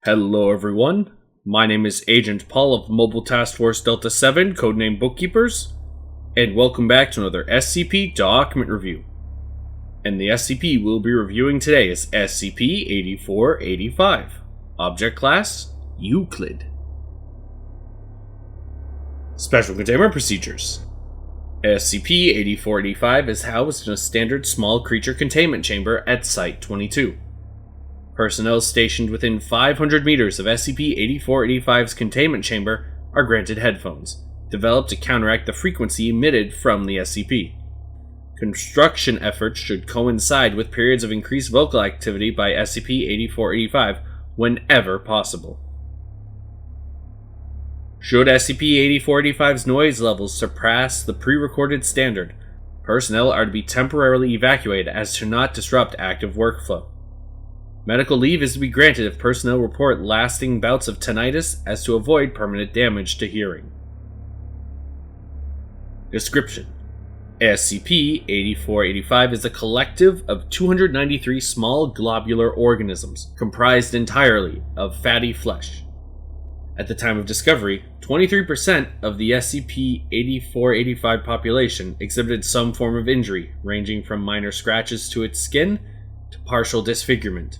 Hello everyone, my name is Agent Paul of Mobile Task Force Delta 7, codename Bookkeepers, and welcome back to another SCP document review. And the SCP we'll be reviewing today is SCP-8485, Object Class, Euclid. Special Containment Procedures. SCP-8485 is housed in a standard small creature containment chamber at Site-22. Personnel stationed within 500 meters of SCP-8485's containment chamber are granted headphones, developed to counteract the frequency emitted from the SCP. Construction efforts should coincide with periods of increased vocal activity by SCP-8485 whenever possible. Should SCP-8485's noise levels surpass the pre-recorded standard, personnel are to be temporarily evacuated as to not disrupt active workflow. Medical leave is to be granted if personnel report lasting bouts of tinnitus as to avoid permanent damage to hearing. Description: SCP-8485 is a collective of 293 small globular organisms comprised entirely of fatty flesh. At the time of discovery, 23% of the SCP-8485 population exhibited some form of injury, ranging from minor scratches to its skin to partial disfigurement.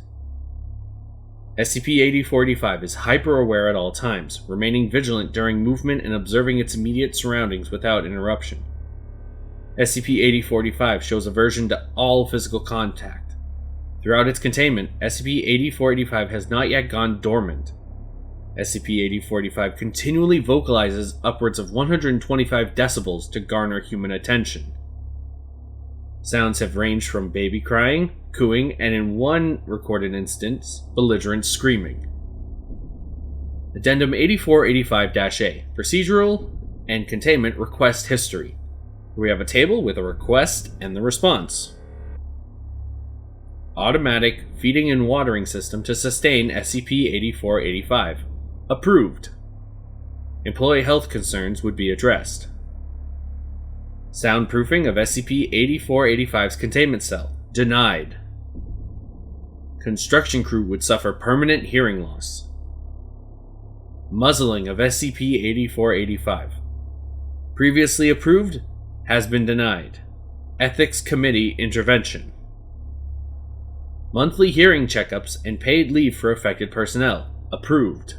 SCP-8485 is hyper-aware at all times, remaining vigilant during movement and observing its immediate surroundings without interruption. SCP-8485 shows aversion to all physical contact. Throughout its containment, SCP-8485 has not yet gone dormant. SCP-8485 continually vocalizes upwards of 125 decibels to garner human attention. Sounds have ranged from baby crying, cooing, and in one recorded instance, belligerent screaming. Addendum 8485-A, Procedural and Containment Request History. We have a table with a request and the response. Automatic feeding and watering system to sustain SCP-8485. Approved. Employee health concerns would be addressed. Soundproofing of SCP-8485's containment cell. Denied. Construction crew would suffer permanent hearing loss. Muzzling of SCP-8485. Previously approved, has been denied. Ethics Committee intervention. Monthly hearing checkups and paid leave for affected personnel. Approved.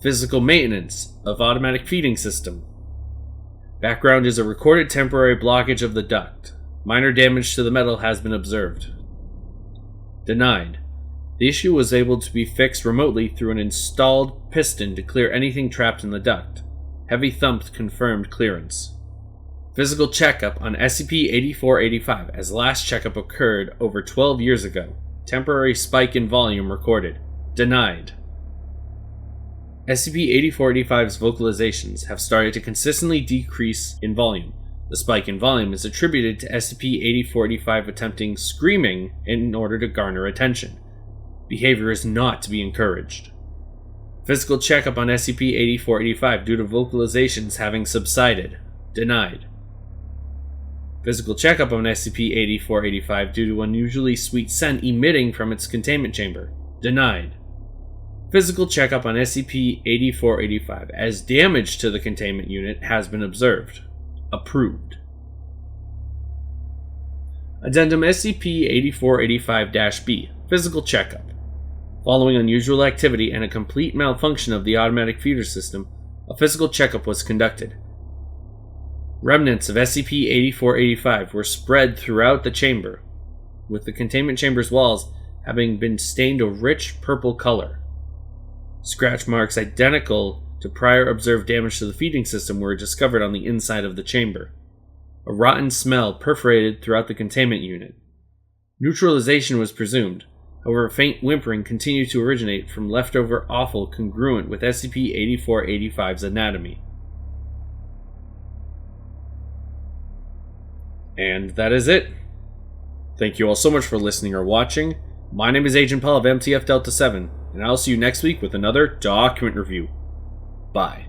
Physical maintenance of automatic feeding system. Background is a recorded temporary blockage of the duct. Minor damage to the metal has been observed. Denied. The issue was able to be fixed remotely through an installed piston to clear anything trapped in the duct. Heavy thump confirmed clearance. Physical checkup on SCP-8485 as last checkup occurred over 12 years ago. Temporary spike in volume recorded. Denied. SCP-8485's vocalizations have started to consistently decrease in volume. The spike in volume is attributed to SCP-8485 attempting screaming in order to garner attention. Behavior is not to be encouraged. Physical checkup on SCP-8485 due to vocalizations having subsided. Denied. Physical checkup on SCP-8485 due to unusually sweet scent emitting from its containment chamber. Denied. Physical checkup on SCP-8485 as damage to the containment unit has been observed. Approved. Addendum SCP-8485-B, Physical Checkup. Following unusual activity and a complete malfunction of the automatic feeder system, a physical checkup was conducted. Remnants of SCP-8485 were spread throughout the chamber, with the containment chamber's walls having been stained a rich purple color. Scratch marks identical to prior observed damage to the feeding system were discovered on the inside of the chamber. A rotten smell perforated throughout the containment unit. Neutralization was presumed, however faint whimpering continued to originate from leftover offal congruent with SCP-8485's anatomy. And that is it. Thank you all so much for listening or watching. My name is Agent Paul of MTF Delta 7, and I'll see you next week with another document review. Bye.